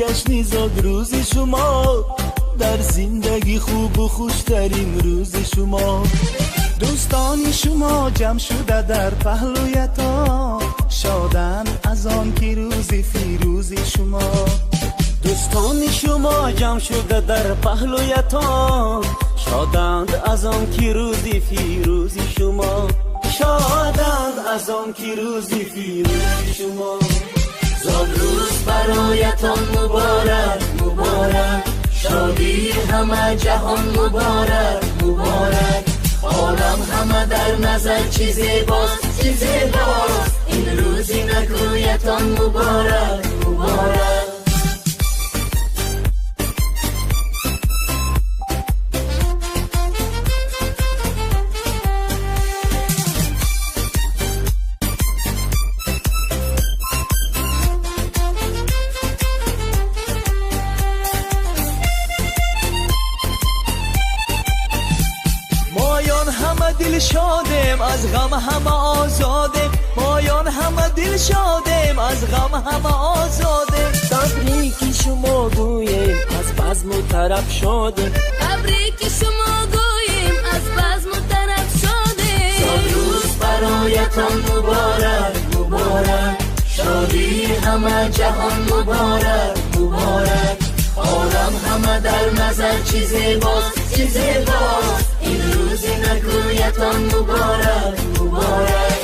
جشنی زاد روز شما، در زندگی خوب و خوشترین روز شما. دوستان شما جمع شده در پهلویتان، شادن از آن که روزی فیروزی شما. دوستان شما جمع شده در پهلویتان، شادند از آن که روزی فیروزی شما. شادند از آن که روزی فیروزی شما. زاد روز برایتان مبارک مبارک، شادی همه جهان مبارک مبارک. عالم همه در نظر چی زیباست چی زیباست، این روزی نگویتان مبارک مبارک. دل شادم از غم همه آزادم، مایان همه دل شادم از غم همه آزادم. تبریک شما گویم از بزم و طرب شادم، تبریک شما گویم از بزم و طرب شادم. زاد روز برایتان مبارک مبارک، شادی همه جهان مبارک مبارک. عالم همه در نظر چی زیباست چی زیباست، این روزی نگویتان مبارک مبارک.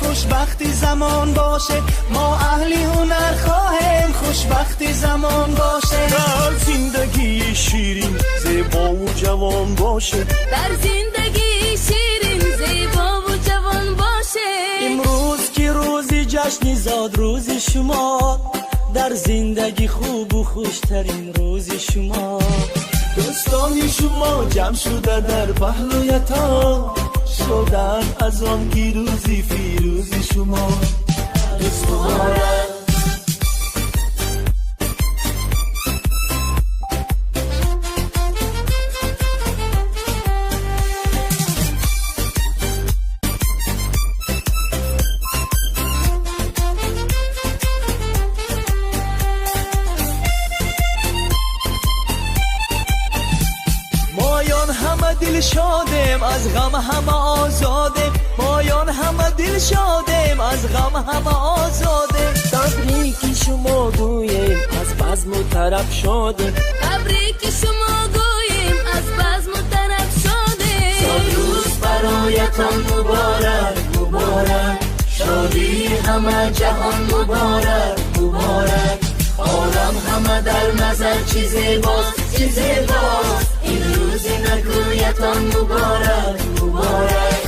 خوشبختی زمان باشه، ما اهلی هنر خواهیم خوشبختی زمان باشه. در زندگی شیرین زیبا و جوان باشه، در زندگی شیرین زیبا و جوان باشه. امروز که روزی جشنی زاد روز شما، در زندگی خوب و خوشترین روز شما. دوستان شما جمع شده در پهلویتان، شدن از آن که روزی فیروزی شما. دوستان دل شادم از غم همه آزادم، مایان همه دل شادم از غم همه آزادم. تبریک شما گویم از بزم و طرب شادم، تبریک شما گویم از بزم و طرب شادم. زاد روز برایتان مبارک مبارک، شادی همه جهان مبارک مبارک. عالم همه در نظر چی زیباست چی زیباست، این روزی نگویتان مبارک مبارک.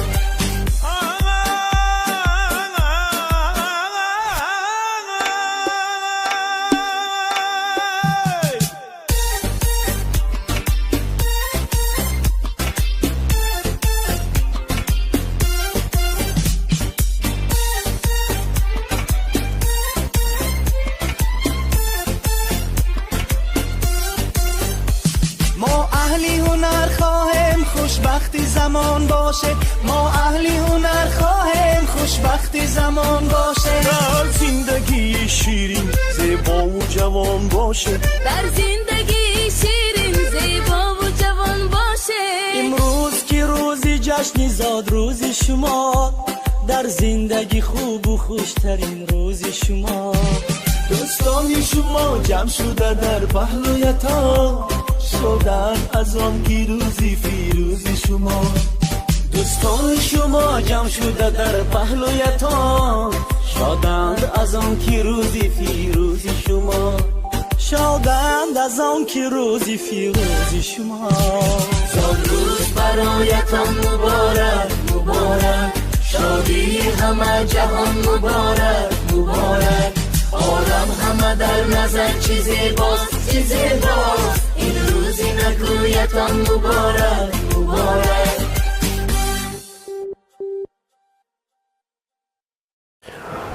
خوشبختی زمان باشه، ما اهلی هنر خواهیم خوشبختی زمان باشه. در زندگی شیرین زیبا و جوان باشه، در زندگی شیرین زیبا و جوان باشه. امروز که روزی جشنی زاد روز شما، در زندگی خوب و خوشترین روز شما. دوستان شما جمع شده در پهلویتان، شدن از آن که روزی فیروزی شما. دوستان شما جمع شده در پهلویتان، شادند از آن که روزی فیروزی شما. شادند از آن که روزی فیروزی شما. زاد روز برایتان مبارک مبارک، شادی همه جهان مبارک مبارک. عالم همه در نظر چیزی باز این روزی نگویتان مبارک مبارک.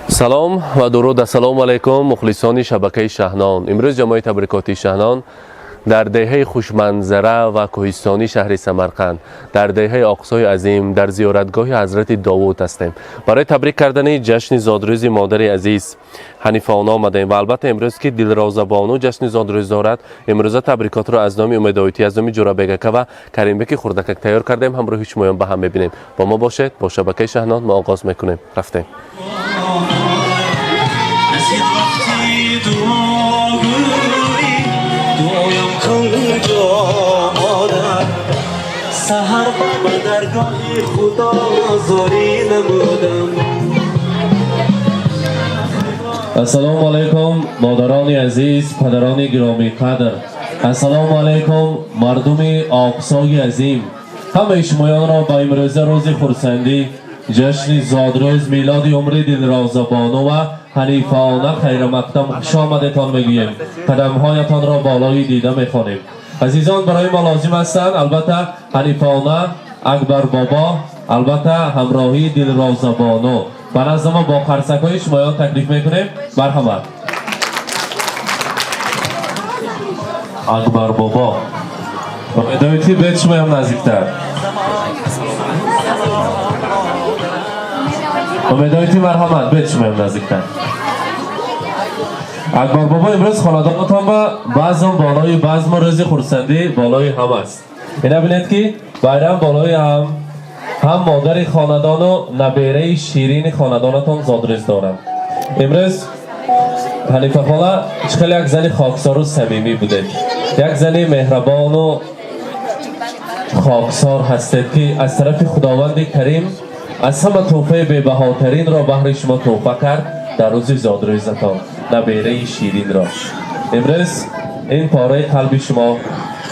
سلام و درود. السلام علیکم مخلصان شبکه شهنان. امروز جمعی تبریکاتی شهنان در دهه خوشمنظره و کوهستانی شهر سمرقند در دهه اقصای عظیم در زیارتگاه حضرت داوود هستیم. برای تبریک کردن جشن زادروز مادر عزیز حنیفه آنا آمدیم و البته امروز که دلروزه بانو جشن زادروز دارد، امروز تبریکات را از نام امیدویتی از نام جورا بگکه و کریم بکی خوردکک تیار کردیم. همراه شمایان به هم ببینیم. با ما باشید. با شبکه شهنان ما آغاز میکنیم. رفتیم. سحر به درگاه خدا زاری نمودم. السلام علیکم مادران عزیز، پدران گرامی قدر. السلام علیکم مردم اقصای عظیم. همه شمایان را به امروز روز خرسندی جشن زادروز میلاد عمر دلروزه بانو و حنیفانه خیر مقدم خوش آمدتان میگوییم. قدمهایتان را بالای دیده میخوانیم. عزیزان برای ما لازم هستند البته حنیفانه، اکبر بابا، البته همراهی دلروزه بانو. به نزد ما با قرصک های شمایان تکلیف میکنیم. مرحمت. اکبر بابا امیدویتی بیت شمایان نزدیکتر. امیدویتی مرحمت بیت شمایان نزدیکتر. اکبر بابا امروز خاندانتان با بزم بالای بزم روز خرسندی بالای هم است. اینا بینید که bayram بالای هم مادر خاندان و نبیره شیرین خاندانتان زادروز دارند. امروز حنیفه خاله خیلی یک زن خاکسار و صمیمی بوده، یک زن مهربان و خاکسار هستید که از طرف خداوند کریم از همه تحفه بی‌بهاترین را بهر شما تحفه کرد در روز زادروزتان، نبیره شیرین را. امروز این پاره قلب شما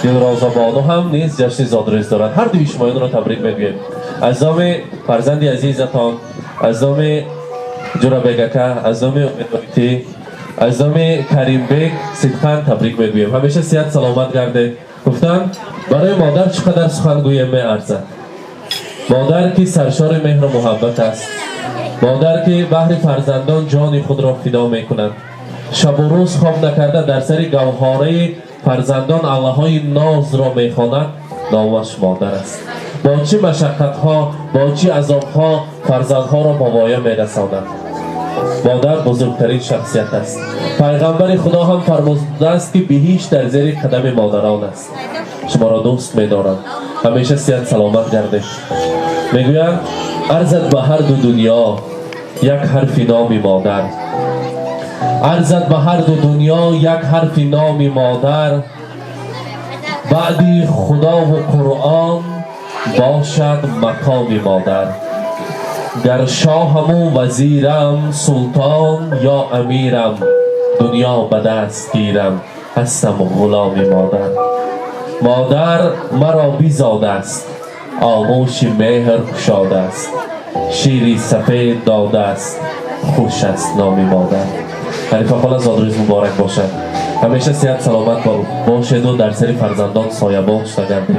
دلروزه بانو هم نیز جشن زادروز دارد. هر دوی شمایان را تبریک میگویم. از نام فرزند عزیزتان، از نام جورا بگکه، از نام امیدویتی، از نام کریم بیگ صدقاً تبریک میگویم. همیشه صحت سلامت گرده. گفتن برای مادر چقدر سخن گویم میارزد. مادر که سرشار مهر و محبت است، مادر که بهر فرزندان جان خود را فدا میکنند، شب و روز خواب نکرده در سر گوهره فرزندان الله‌های ناز را میخواند، نامش مادر است. با چه مشقت‌ها، با چه عذاب‌ها فرزندها را به وایه میرساند. مادر بزرگترین شخصیت است. پیغمبر خدا هم فرموده است که بهشت در زیر قدم مادران است. شما را دوست می‌دارم. همیشه صحت سلامت گردید. میگویند ارزد به هر دو دنیا یک حرف نام مادر. ارزد به هر دو دنیا یک حرف نام مادر. بعدی خدا و قرآن باشد مقام مادر. گر شاهم و وزیرم، سلطان یا امیرم، دنیا به دست گیرم، هستم غلام مادر. مادر مرا بیزاده است، آغوش مهر گشاده است، شیری سفید داده است، خوش است نام مادر. حنیفه خاله زادروز مبارک باشد. همیشه صحت سلامت باشید و در سر فرزندان سایه‌بان شده گردید.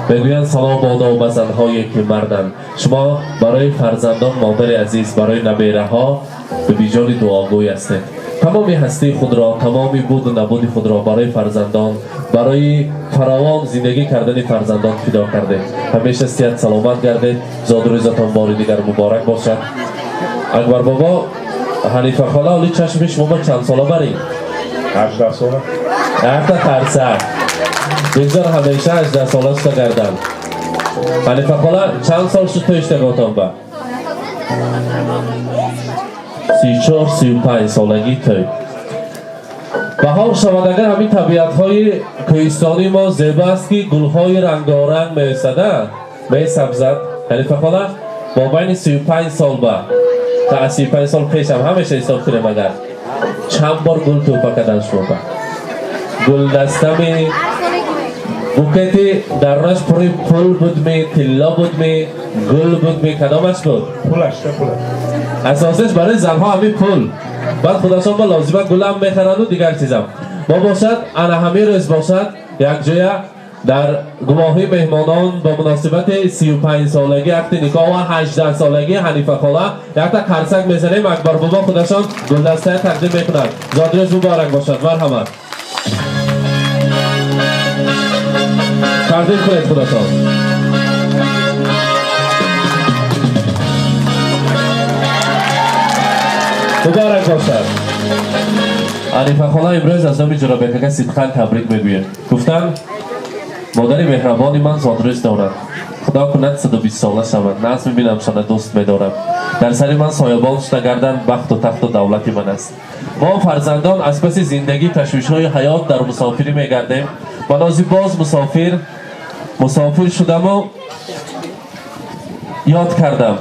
بگویند سلام بادا به زنهایی که مردند. شما برای فرزندان مادر عزیز، برای نبیره ها به بیجان دعاگوی هستید. تمامی هستی خود را، تمامی بود و نبود خود را برای فرزندان، برای فراوان زندگی کردن فرزندان فدا کرده. همیشه صحت سلامت گردید. زادروزتان بار دیگر مبارک باشد. اکبر بابا، حنیفه خاله اولی چشم شما چند ساله برید؟ 18 ساله. 18 ترسه بگذار همیشه 18 ساله شده گردن. حنیفه خاله چند سال شد تو اشتگاهتان با؟ 34-35 سالگی توی. بهار شود اگر همین طبیعت های کوهستانی ما زیبا است که گل های رنگارنگ می سبزد. حنیفه خاله با بین 35 سال با تا 35 سال پیش هم همیشه حساب کنیم اگر چند بار گل توپا کردن شما با گل دستمی بوکتی در راش پروی پول بود می، تلا بود می، گل بود می، کدامش بود؟ پولش. اساسش برای زنها همین پول. بعد خودشان با لازمه گلم میخرند و دیگر چیزم ما باشد انا همه روز باشد یک جای در گواهی مهمانان با مناسبت 35 سالگی عقد نکاح و 18 سالگی حنیفه خاله یک تا قرصک میزنیم اکبر بابا خودشان گلدسته تقدیم میکنند زادروز مبارک باشد مرحمت تقدیم کنید خودتان مبارک باشد حنیفه خاله امروز از نام جناب که صدقاً تبریک میگوید گفتن مادر مهربانی من زادروز دارد خدا کند 120 ساله شود ناز میبینم شده دوست میدارم در سر من سایبان شده گردن بخت و تخت و دولتی من است ما فرزندان از پس زندگی تشویش های حیات در مسافری میگردیم من از باز مسافر شدم و یاد کردم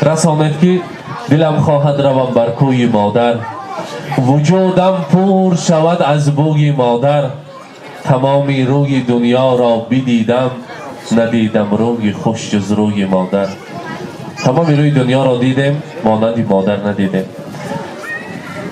رسانت که دلم خواهد روم بر کوی مادر وجودم پر شود از بوی مادر تمامی روی دنیا را بدیدم ندیدم روی خوش جز روی مادر تمامی روی دنیا را دیدیم مانند مادر ندیدیم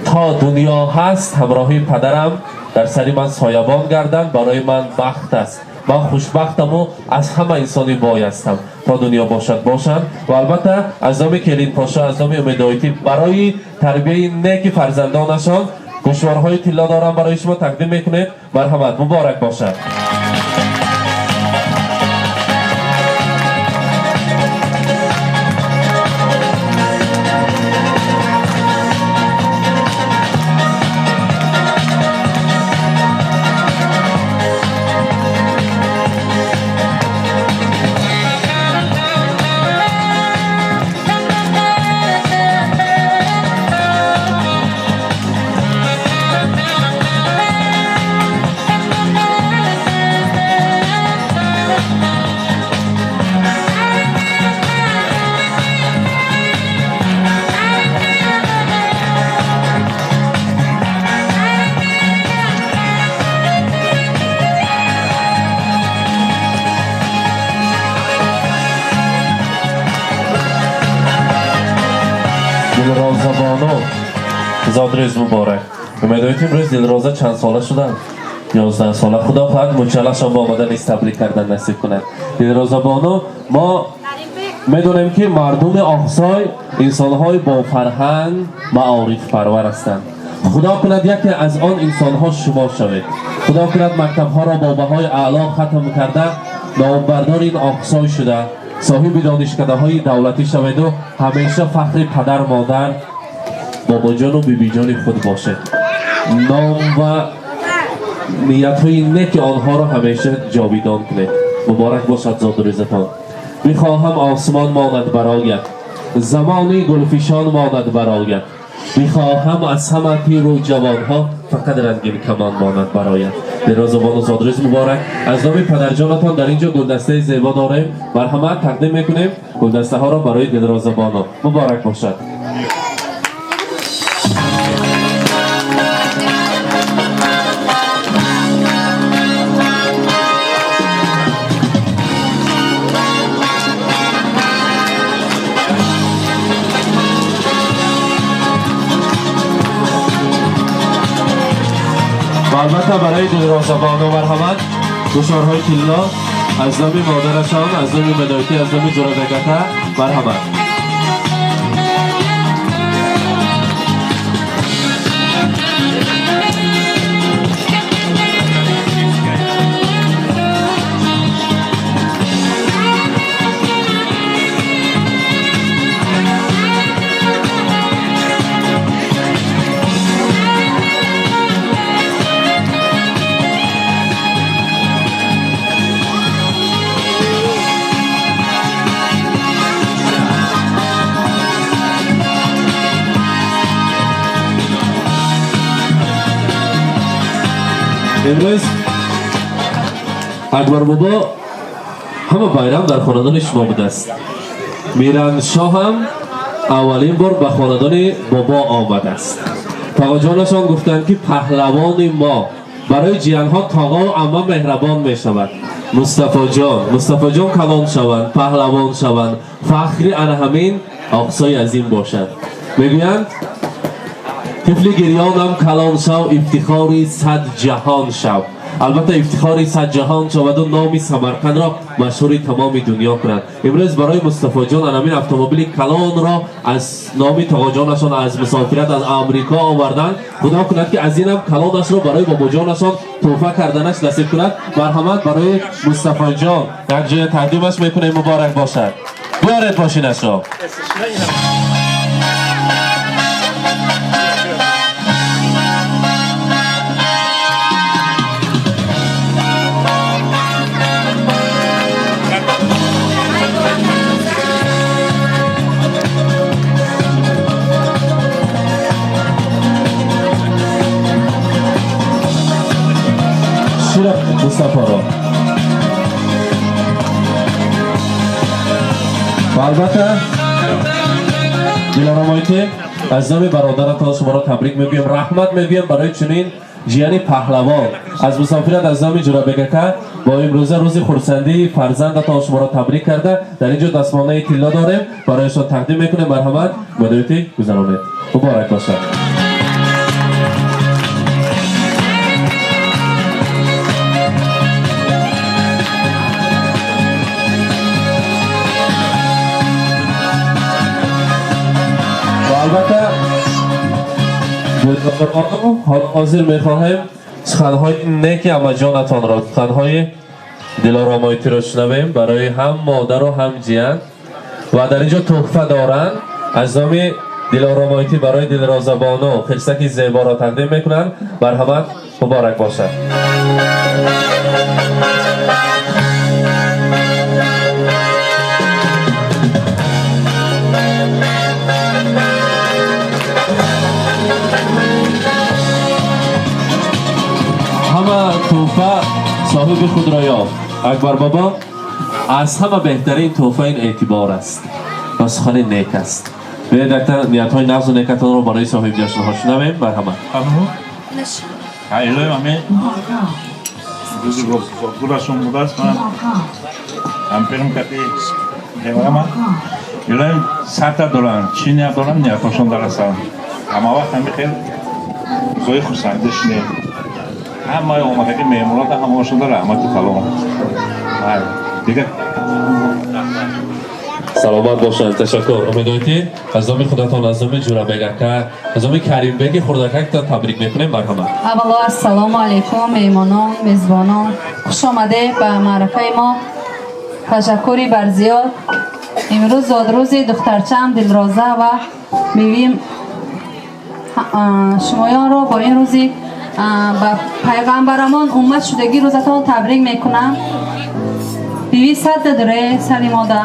تا دنیا هست همراهی پدرم در سری من سایبان گردن برای من بخت است من خوشبختم و از همه انسانی بایستم تا دنیا باشند و البته از نام کلین پاشا از نام امیدایتی برای تربیه نیک فرزندانشان گوشوارهای طلا دارم برای شما تقدیم میکنید مرحمت مبارک باشد دلرازه بانو زادروز مبارک امیدواریم امروز دلرازه چند ساله شدن 11 ساله خدا فقط مچلشان با آمدن است تبریک کردن نصیب کنند دلرازه بانو ما میدونیم که مردم آقسای انسانهای با فرهنگ معارف پرور هستند خدا کند یکی از آن انسانها شما شوید خدا کند مکتبها را با بهای اعلی ختم کرده نامبردار این آقسای شده صاحب دانشکده های دولتی شوید و همیشه فخر پدر مادر بابا جان و بیبی جان خود باشد نام و نیت های نیک آنها را همیشه جاویدان کنید مبارک باشد زادروزتان میخواهم آسمان ماند برایت زمانی گلفشان ماند برایت میخواهم از همه پیر و جوانها فقط رنگین کمان ماند برایت دلرازبان و زادروز مبارک از نام پدرجانتان در اینجا گلدسته زیبا داریم مرحمت تقدیم میکنیم گلدسته ها را برای دلرازبان مبارک باشد البته برای دلرازبان و مرحمت گوشوارهای طلا از نام مادرشان از نام مدایتی از نام جرادگته مرحمت امروز اکبر بابا همه بایرام در خاندان شما بوده است میران شاه هم اولین بار به خاندان بابا آمده است تاقا جانشان گفتند که پهلوان ما برای جیانها تاقا و عمه مهربان می شود مصطفی جان کلان شوند پهلوان شوند فخری ان همین آقسای عظیم باشد میگویند طفل گریانم کلان شو افتخاری صد جهان شو. البته افتخاری صد جهان شود و نامی سمرقند را مشهور تمام دنیا کنند. امروز برای مصطفی جان همین اتومبیل کلان را از نامی تاقا جانشان از مسافرت از آمریکا آوردن. خدا کند که از اینم کلانش را برای بابا جانشان تحفه کردنش نصیب کند. مرحمت برای مصطفی جان در جای تقدیمش میکنه. مبارک باشد. بیارید ماشینش را. مصطفی را و البته دلارام آیتی از نام برادرتان شما را تبریک میگویم، رحمت میگویم برای چنین جیانی پهلوان. از مسافرت از نام جورابک که با امروزه روز خرسندی فرزندتان شما را تبریک کرده در اینجا دستمانه طلا داریم برایشان تقدیم میکنیم. مرحمت مدیریتی گذرانید. مبارک باشد. البته حاضر میخواهیم سخنهای نیک اما جانتان را، سخنهای دلارام آیتی را شنویم برای هم مادر و هم جیان و در اینجا تحفه دارند. از نام دلارام آیتی برای دلرازبانو خرسک زیبا را تقدیم میکنند. مرحمت مبارک باشد. همه توفه صاحب خود را یافت. اکبر بابا از همه بهترین توفه این اعتبار است و سخن نیک است. به دکتر نیت های نفس و نیکتان را برای صاحب جشن ها شنویم. مرحمت. الهی مامه روزی گلشون بوده است. من همپیرم کتی دیوارم الهی سرطه دارن چی نیت دارن نیتاشون درستن. اما وقت همی خیلی زوی خورسندش نیم همه اومده که میمونات همه شده رحمت کلام دیگه. سلامت باشند. تشکر. امیدوارتی از نام خودتان از نام جورابک از نام کریم بگی خردکک تا تبریک میکنیم. مرحمت. اولا السلام علیکم میمانان میزبانان، خوش آمده به معرفه ما. تشکری بر زیاد. امروز زادروز دخترچم دلرازه و میویم شمایان را با این روزی با پیغمبرمان امت شدگی روزتان تبریک میکنم. بیوی صد داره سری ماده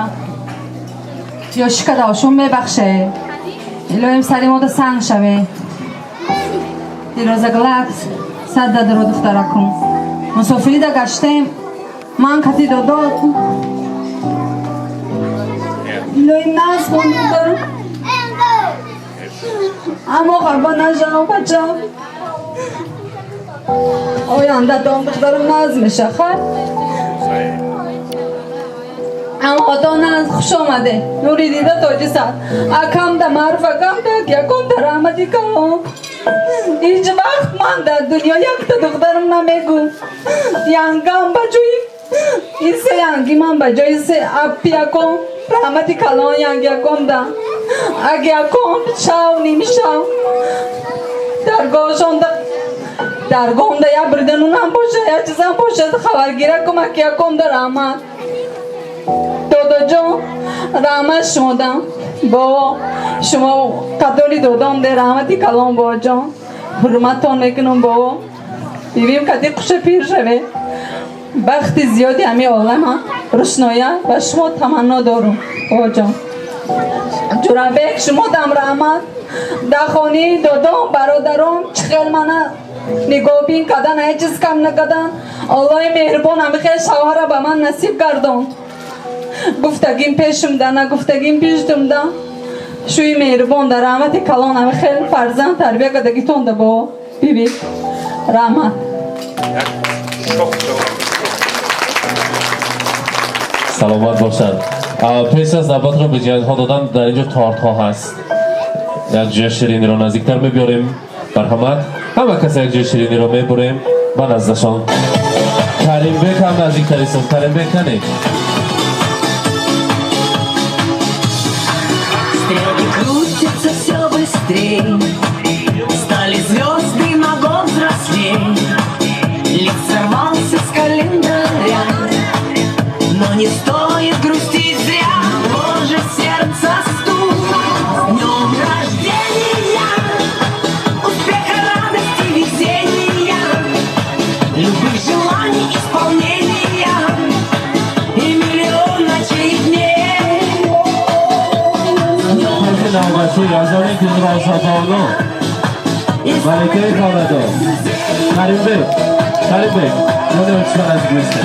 یا شکر داشون میبخشه الهیم سری ماده سنگ شوه دیروزگلت صد داره دخترکم مسافری دا گشتیم من کتی داداد الهیم ناز بونده اما خربا نجام بچم آینده دام دخترم ناز میشه خر اما آتان از خوش آمده نوری دیده تاجی سر اکم ده معرفه کم ده که کم ده رحمتی کم هیچ وقت من در دنیا یک تا دخترم نمیگو ینگم بجوی این سه ینگی من بجای سه اپی یکم رحمتی کلان ینگ یکم ده اگه یکم شو نیم شو درگاهشان ده درگاه ده یا بردنون هم باشه یا چیز هم باشه خبرگیره کمک یکم ده رحمت دادا جان رحمت شما دم با شما قدری دادم ده رحمتی کلام با جان حرمتان میکنم با بیویم کدی خوش پیر شوه بخت زیادی همی عالم روشنایه و شما تمنا دارم با جان جورابک شما دم رحمت دخانی دادم برادرم چخیل منه نگاه بین کدن ای چیز کم نکدن الله مهربان همی خیلی شوهر به من نصیب کردم گفتگیم پیشم ده نه گفتگیم پیشتم ده شوی مهربان در رحمت کلان همه خیلی فرزند تربیه کدگی تونده با بیبی رحمت. سلامت باشد. پیش از دعوت را به جهان ها دادن در اینجا تارت ها هست یک جای شیرینی را نزدیکتر میبیاریم مرحمت. همه کسی یک جای شیرینی رو میبریم و نزدشان. کریم بیک هم نزدیکتر است. کریم بیک کنید. Стрелки крутятся все быстрее, стали звезды на год взрослей. Лик сорвался с календаря, но не стоит грустить зря. Боже, сердце стук, с днем рождения, успеха, радости, везения, любых желаний, исполнения и миллион ночей и дней. نامشی رازانی که را شفاانو ملکه کامدو کریم بیک یاد بچکن از گوشته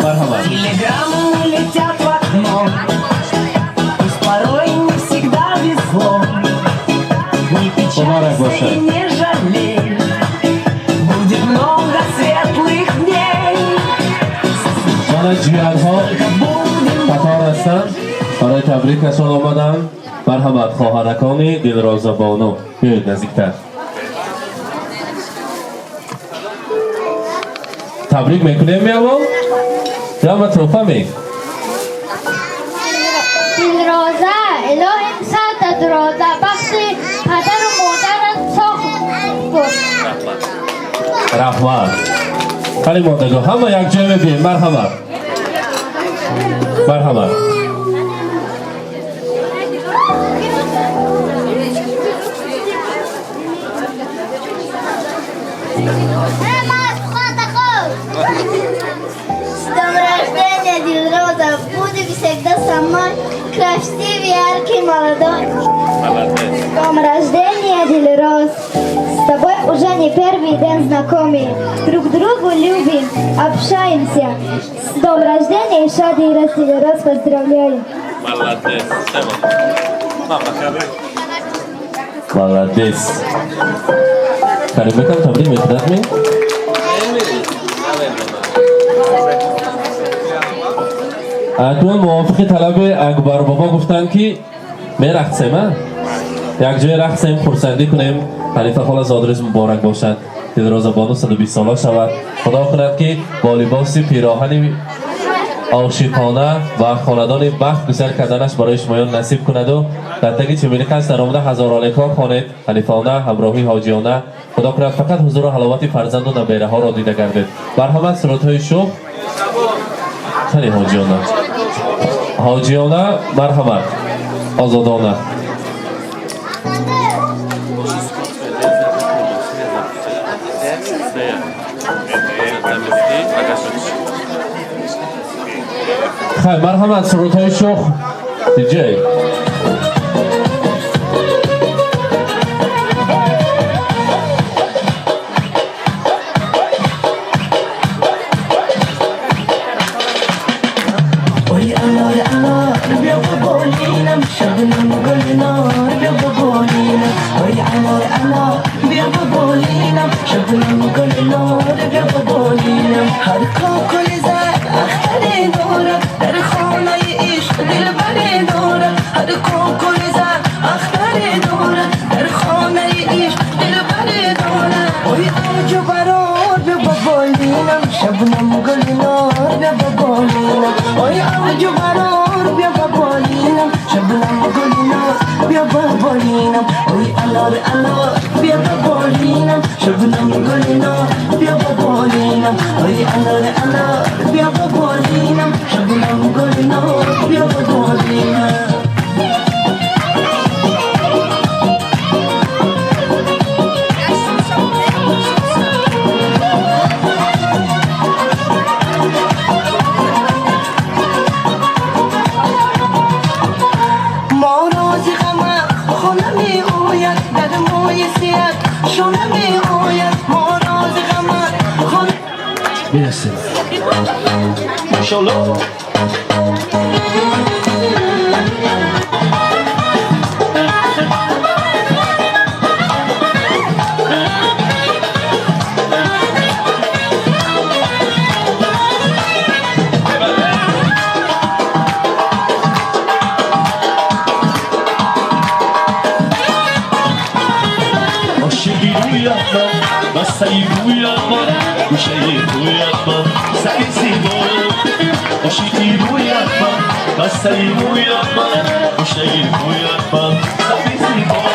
مرحبا Телеграммы летят в окно, пусть порой не всегда везло. Не печалься и не жалей, будет много светлых дней. جان جیانها قطار هستند برای تبریکشان آمدند. مرحمت خواهرکانی دلراز بانو بیایید نزدیکتر. تبریک میکنیم میامو یا ما توفه می دلرازه الهیم ساعت درازه بخش پدر و مادرت ساخت بود. رحمت خیلی مادگو همه یک جای بیم. مرحمت مرحمت С днем рождения, Дилроза! Будем всегда со мной, красивый, яркий, молодой. С днем рождения, Дилроз! С тобой уже не первый день знакомы. Друг другу любим, общаемся. С днем рождения, Шади и Дилроз, поздравляю! молодец. کریم بکم تبریک میکند می؟ اکنون موافق طلب اکبر بابا گفتن که می رقصیم یک جای رقصیم خورسندی کنیم. خلیفه خال زادروز مبارک باشد. دلراز بانو 120 ساله شود. خدا کند که با لباس پیراهن عاشقانه و خاندان بخت گذر کردنش برای شمایان نصیب کند و در تگی چمینی قصد در آمده هزار علیکا خوانید. خلیفانه همراهی حاجیانه. خدا کند فقط حضور و حلاوت فرزند و نبیره ها را دیده گردید. مرحمت سرود های شب خیلی حاجیانه مرحمت آزادانه. خیلی مرحمت سرود های شخ دیجی خوشه رویت من سری زیبا عاشقی رویت من بستری رویت من خوشه رویت من سری زیبا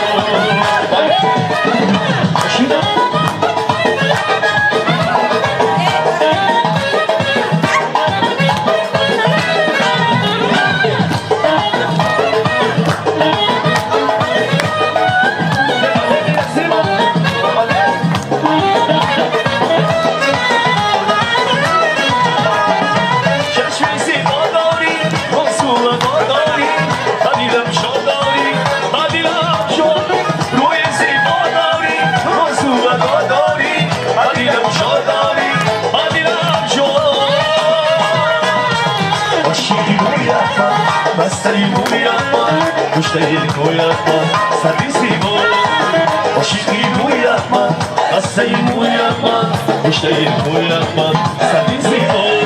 بستری رویت من خوشتگی رویت من سری زیبا عاشقی رویت من بستری رویت من خوشتگی رویت من سری زیبا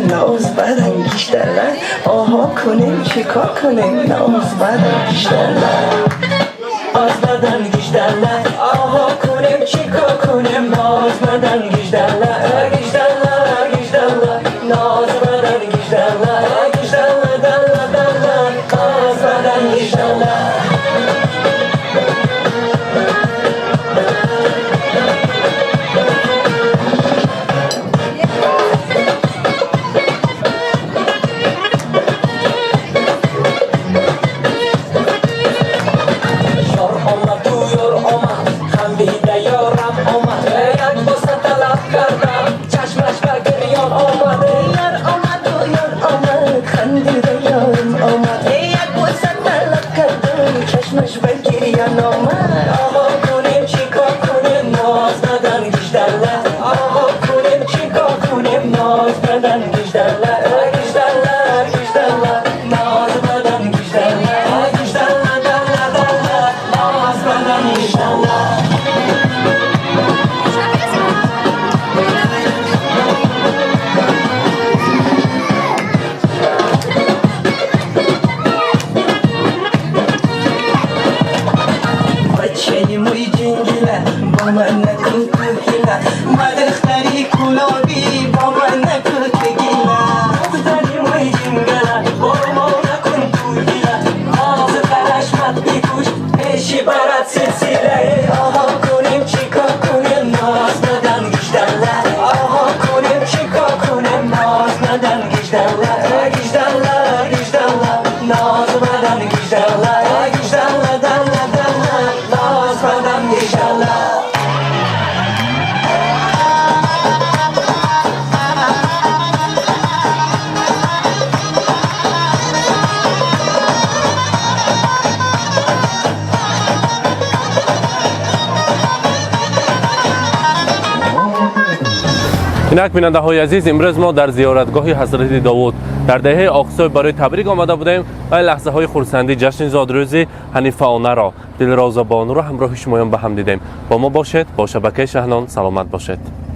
ناز بدنگیش دلن آها کنیم چیکار کنیم ناز بدنگیش دلن آز بدنگیش دلن آها کنیم چیکار کنیم ناز بدنگیش دلن گیش دلن گیش دلن ناز بدنگیش دلن گیش دلن دلن دلن آز بدنگیش دلن اینک بیننده های عزیز، امروز ما در زیارتگاه حضرت داوود در دهه آقصای برای تبریک آمده بودیم و لحظه های خرسندی جشن زادروزی حنیفه آنه را، دلراز بانو را همراه شمایان به هم دیدیم. با ما باشید، با شبکه شهنان سلامت باشید.